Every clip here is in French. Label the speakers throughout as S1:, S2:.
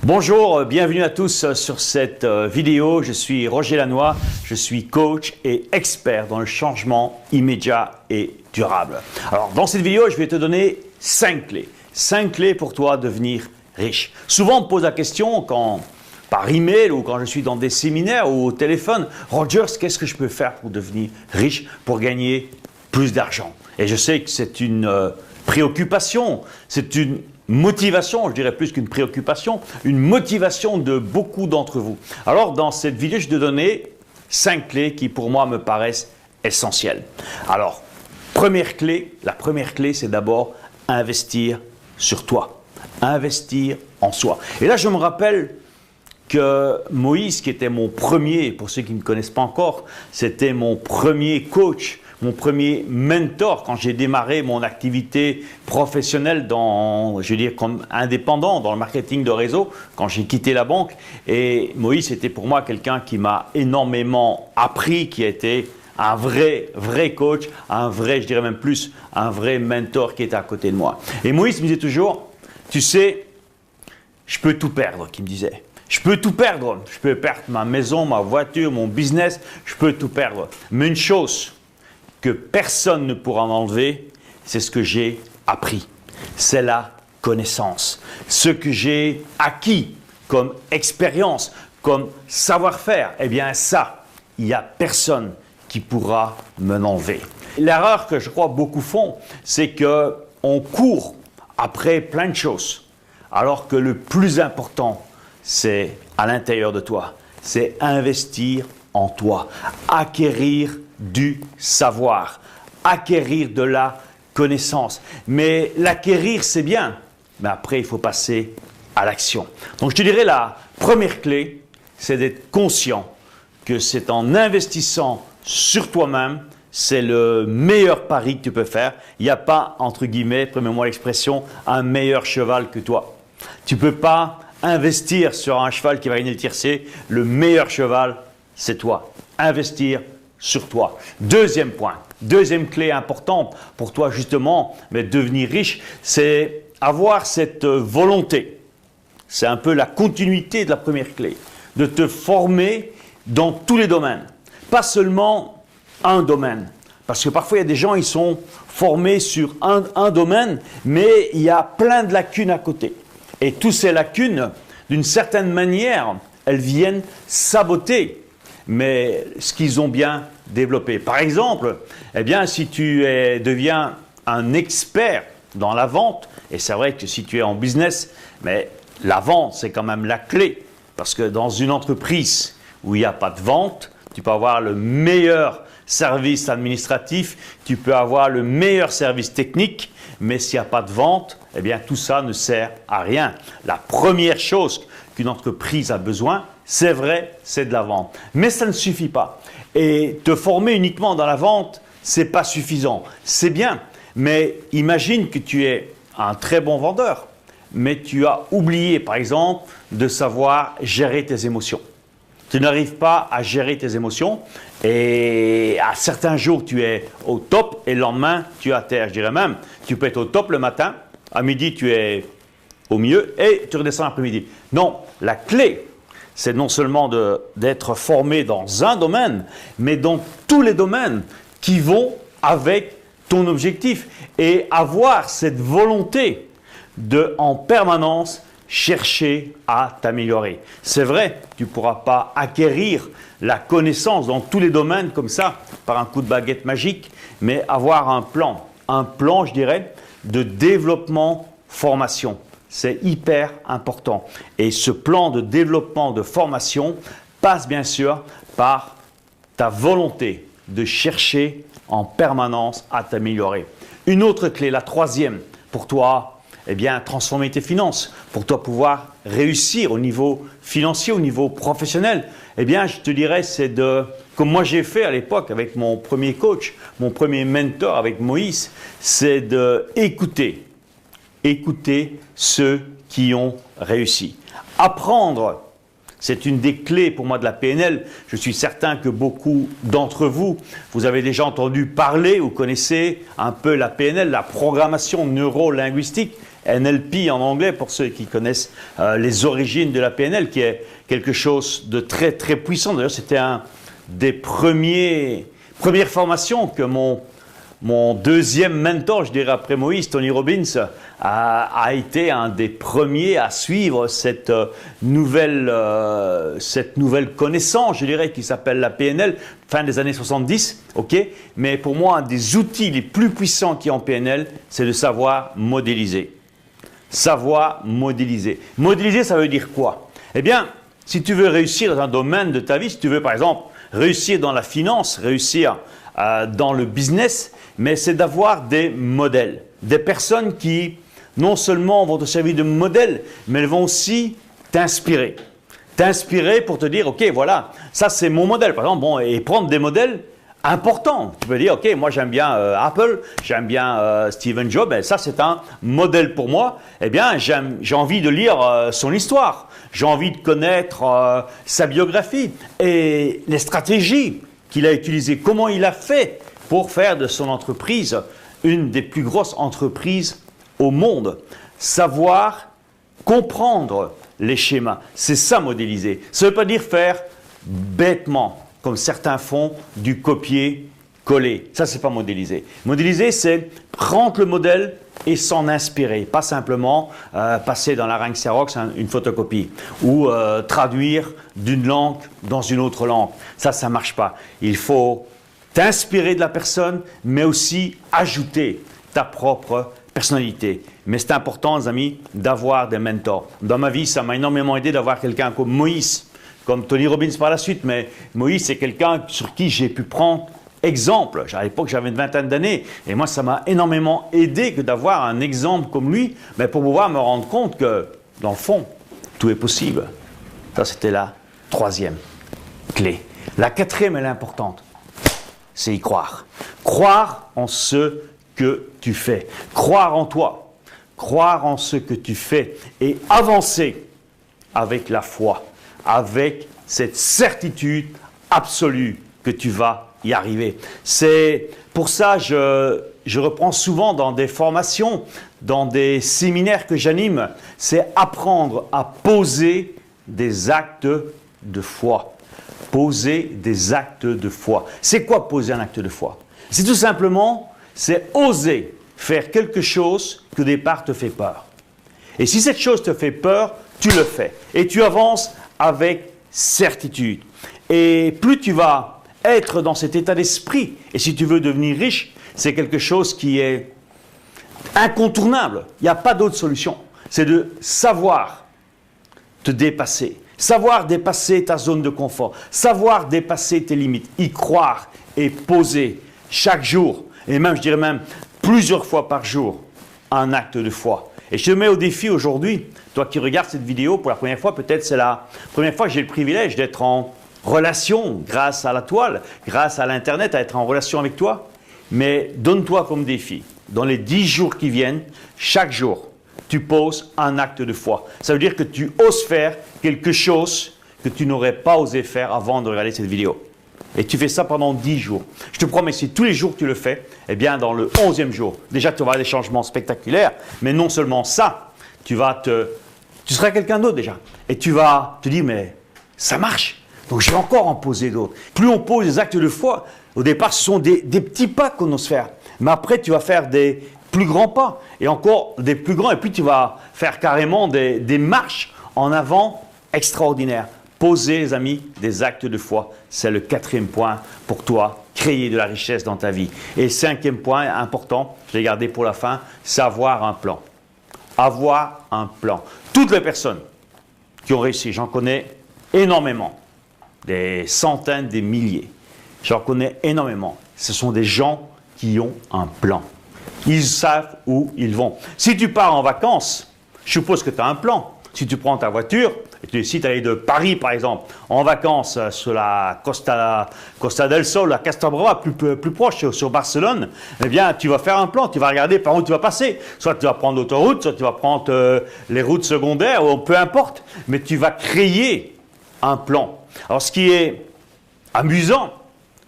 S1: Bonjour, bienvenue à tous sur cette vidéo. Je suis Roger Lannoy, je suis coach et expert dans le changement immédiat et durable. Alors, dans cette vidéo, je vais te donner 5 clés. 5 clés pour toi devenir riche. Souvent, on me pose la question par email ou quand je suis dans des séminaires ou au téléphone, Rogers, qu'est-ce que je peux faire pour devenir riche, pour gagner plus d'argent? Et je sais que c'est une préoccupation, c'est une motivation, je dirais plus qu'une préoccupation, une motivation de beaucoup d'entre vous. Alors, dans cette vidéo, je vais te donner 5 clés qui, pour moi, me paraissent essentielles. Alors, la première clé, c'est d'abord investir sur toi, investir en soi. Et là, je me rappelle que Moïse, qui était mon premier, pour ceux qui ne me connaissent pas encore, c'était mon premier coach, mon premier mentor quand j'ai démarré mon activité professionnelle comme indépendant dans le marketing de réseau, quand j'ai quitté la banque. Et Moïse était pour moi quelqu'un qui m'a énormément appris, qui a été un vrai coach, je dirais même plus, un vrai mentor qui était à côté de moi. Et Moïse me disait toujours, tu sais, je peux tout perdre, qu'il me disait. Je peux tout perdre. Je peux perdre ma maison, ma voiture, mon business, je peux tout perdre. Mais une chose que personne ne pourra m'enlever, c'est ce que j'ai appris. C'est la connaissance. Ce que j'ai acquis comme expérience, comme savoir-faire, eh bien ça, il n'y a personne qui pourra me l'enlever. L'erreur que je crois beaucoup font, c'est qu'on court après plein de choses, alors que le plus important, c'est à l'intérieur de toi. C'est investir en toi, acquérir du savoir, acquérir de la connaissance. Mais l'acquérir, c'est bien, mais après, il faut passer à l'action. Donc, je te dirais, la première clé, c'est d'être conscient que c'est en investissant sur toi-même, c'est le meilleur pari que tu peux faire. Il n'y a pas, entre guillemets, permets-moi l'expression, un meilleur cheval que toi. Tu ne peux pas investir sur un cheval qui va gagner le tiercé. Le meilleur cheval, c'est toi. Investir sur toi. Deuxième point, deuxième clé importante pour toi justement, mais devenir riche, c'est avoir cette volonté. C'est un peu la continuité de la première clé, de te former dans tous les domaines, pas seulement un domaine. Parce que parfois, il y a des gens, ils sont formés sur un domaine, mais il y a plein de lacunes à côté. Et toutes ces lacunes, d'une certaine manière, elles viennent saboter mais ce qu'ils ont bien développé. Par exemple, eh bien, si tu deviens un expert dans la vente, et c'est vrai que si tu es en business, mais la vente, c'est quand même la clé. Parce que dans une entreprise où il n'y a pas de vente, tu peux avoir le meilleur service administratif, tu peux avoir le meilleur service technique, mais s'il n'y a pas de vente, eh bien, tout ça ne sert à rien. La première chose qu'une entreprise a besoin, c'est vrai, c'est de la vente. Mais ça ne suffit pas. Et te former uniquement dans la vente, ce n'est pas suffisant. C'est bien, mais imagine que tu es un très bon vendeur, mais tu as oublié, par exemple, de savoir gérer tes émotions. Tu n'arrives pas à gérer tes émotions et à certains jours, tu es au top et le lendemain, tu es à terre. Je dirais même, tu peux être au top le matin, à midi, tu es au milieu et tu redescends l'après-midi. Non, la clé, c'est non seulement d'être formé dans un domaine, mais dans tous les domaines qui vont avec ton objectif et avoir cette volonté de, en permanence, chercher à t'améliorer. C'est vrai, tu ne pourras pas acquérir la connaissance dans tous les domaines comme ça, par un coup de baguette magique, mais avoir un plan, je dirais, de développement, formation. C'est hyper important. Et ce plan de développement, de formation, passe bien sûr par ta volonté de chercher en permanence à t'améliorer. Une autre clé, la troisième, pour toi, eh bien, transformer tes finances, pour toi pouvoir réussir au niveau financier, au niveau professionnel, eh bien, je te dirais, c'est comme moi j'ai fait à l'époque avec mon premier coach, mon premier mentor avec Moïse, c'est d'écouter ceux qui ont réussi. Apprendre, c'est une des clés pour moi de la PNL. Je suis certain que beaucoup d'entre vous, vous avez déjà entendu parler ou connaissez un peu la PNL, la programmation neuro-linguistique. NLP en anglais, pour ceux qui connaissent les origines de la PNL, qui est quelque chose de très très puissant. D'ailleurs, c'était un des premières formations que mon deuxième mentor, je dirais après Moïse, Tony Robbins, a été un des premiers à suivre cette nouvelle connaissance, je dirais, qui s'appelle la PNL, fin des années 70, ok. Mais pour moi, un des outils les plus puissants qu'il y a en PNL, c'est de savoir modéliser. Savoir modéliser. Modéliser, ça veut dire quoi? Eh bien, si tu veux réussir dans un domaine de ta vie, si tu veux par exemple réussir dans la finance, réussir dans le business, mais c'est d'avoir des modèles, des personnes qui non seulement vont te servir de modèle, mais elles vont aussi t'inspirer. T'inspirer pour te dire, ok, voilà, ça c'est mon modèle. Par exemple, bon, et prendre des modèles importants. Tu peux dire, ok, moi j'aime bien Apple, j'aime bien Steve Jobs, et ça c'est un modèle pour moi. Eh bien, j'ai envie de lire son histoire, j'ai envie de connaître sa biographie et les stratégies qu'il a utilisées, comment il a fait pour faire de son entreprise une des plus grosses entreprises au monde. Savoir comprendre les schémas, c'est ça modéliser. Ça ne veut pas dire faire bêtement, comme certains font, du copier-coller. Ça, c'est pas modéliser. Modéliser, c'est prendre le modèle et s'en inspirer. Pas simplement passer dans la langue Xerox une photocopie ou traduire d'une langue dans une autre langue. Ça ne marche pas. Il faut t'inspirer de la personne, mais aussi ajouter ta propre personnalité. Mais c'est important, les amis, d'avoir des mentors. Dans ma vie, ça m'a énormément aidé d'avoir quelqu'un comme Moïse, comme Tony Robbins par la suite, mais Moïse, c'est quelqu'un sur qui j'ai pu prendre exemple. À l'époque, j'avais une vingtaine d'années, et moi, ça m'a énormément aidé que d'avoir un exemple comme lui, mais pour pouvoir me rendre compte que, dans le fond, tout est possible. Ça, c'était la troisième clé. La quatrième, elle est importante, c'est y croire. Croire en ce que tu fais. Croire en toi. Croire en ce que tu fais et avancer avec la foi, avec cette certitude absolue que tu vas y arriver. C'est pour ça que je reprends souvent dans des formations, dans des séminaires que j'anime, c'est apprendre à poser des actes de foi. Poser des actes de foi. C'est quoi poser un acte de foi? C'est tout simplement, c'est oser faire quelque chose qui au départ te fait peur. Et si cette chose te fait peur, tu le fais. Et tu avances avec certitude. Et plus tu vas être dans cet état d'esprit, et si tu veux devenir riche, c'est quelque chose qui est incontournable. Il n'y a pas d'autre solution. C'est de savoir te dépasser. Savoir dépasser ta zone de confort. Savoir dépasser tes limites. Y croire et poser chaque jour. Et même, je dirais même, plusieurs fois par jour, un acte de foi. Et je te mets au défi aujourd'hui, toi qui regardes cette vidéo pour la première fois, peut-être c'est la première fois que j'ai le privilège d'être en relation grâce à la toile, grâce à l'Internet, à être en relation avec toi. Mais donne-toi comme défi, dans les 10 jours qui viennent, chaque jour, tu poses un acte de foi. Ça veut dire que tu oses faire quelque chose que tu n'aurais pas osé faire avant de regarder cette vidéo. Et tu fais ça pendant 10 jours. Je te promets, si tous les jours tu le fais, eh bien dans le 11e jour, déjà tu auras des changements spectaculaires, mais non seulement ça, tu seras quelqu'un d'autre déjà. Et tu vas te dire, mais ça marche, donc je vais encore en poser d'autres. Plus on pose des actes de foi, au départ ce sont des petits pas qu'on ose faire. Mais après tu vas faire des plus grands pas, et encore des plus grands, et puis tu vas faire carrément des marches en avant extraordinaires. Poser, les amis, des actes de foi, c'est le 4e point pour toi, créer de la richesse dans ta vie. Et le 5e point important, je l'ai gardé pour la fin, c'est avoir un plan. Avoir un plan. Toutes les personnes qui ont réussi, j'en connais énormément, des centaines, des milliers, j'en connais énormément. Ce sont des gens qui ont un plan. Ils savent où ils vont. Si tu pars en vacances, je suppose que tu as un plan. Si tu prends ta voiture et tu décides d'aller de Paris, par exemple, en vacances sur la Costa del Sol, la Costa Brava, plus proche, sur Barcelone, eh bien, tu vas faire un plan, tu vas regarder par où tu vas passer. Soit tu vas prendre l'autoroute, soit tu vas prendre les routes secondaires, ou peu importe, mais tu vas créer un plan. Alors, ce qui est amusant,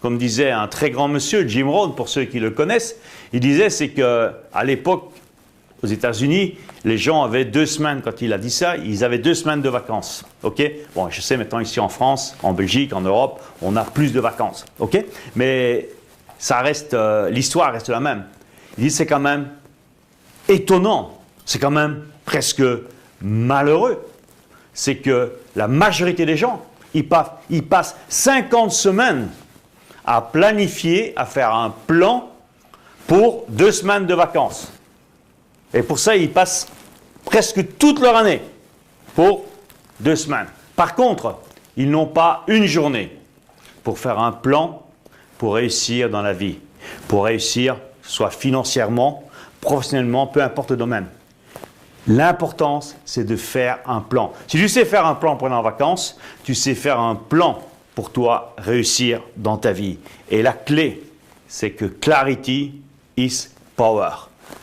S1: comme disait un très grand monsieur, Jim Rohn, pour ceux qui le connaissent, il disait, c'est qu'à l'époque, aux États-Unis, les gens avaient 2 semaines, quand il a dit ça, ils avaient 2 semaines de vacances. Ok? Bon, je sais maintenant ici en France, en Belgique, en Europe, on a plus de vacances. Ok? Mais ça reste, l'histoire reste la même. Il dit c'est quand même étonnant, c'est quand même presque malheureux. C'est que la majorité des gens, ils passent 50 semaines à planifier, à faire un plan pour 2 semaines de vacances. Et pour ça, ils passent presque toute leur année pour 2 semaines. Par contre, ils n'ont pas une journée pour faire un plan pour réussir dans la vie. Pour réussir, soit financièrement, professionnellement, peu importe le domaine. L'importance, c'est de faire un plan. Si tu sais faire un plan pendant les vacances, tu sais faire un plan pour toi réussir dans ta vie. Et la clé, c'est que clarity is power.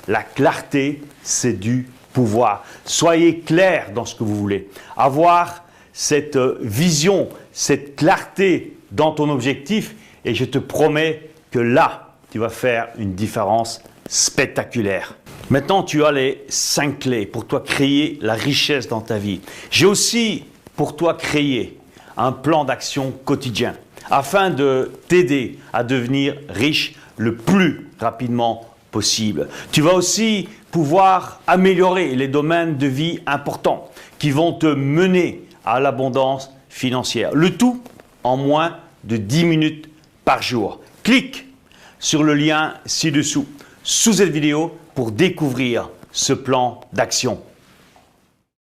S1: La clarté, c'est du pouvoir. Soyez clair dans ce que vous voulez. Avoir cette vision, cette clarté dans ton objectif, et je te promets que là, tu vas faire une différence spectaculaire. Maintenant, tu as les 5 clés pour toi créer la richesse dans ta vie. J'ai aussi pour toi créé un plan d'action quotidien afin de t'aider à devenir riche le plus rapidement possible. Tu vas aussi pouvoir améliorer les domaines de vie importants qui vont te mener à l'abondance financière. Le tout en moins de 10 minutes par jour. Clique sur le lien ci-dessous, sous cette vidéo, pour découvrir ce plan d'action.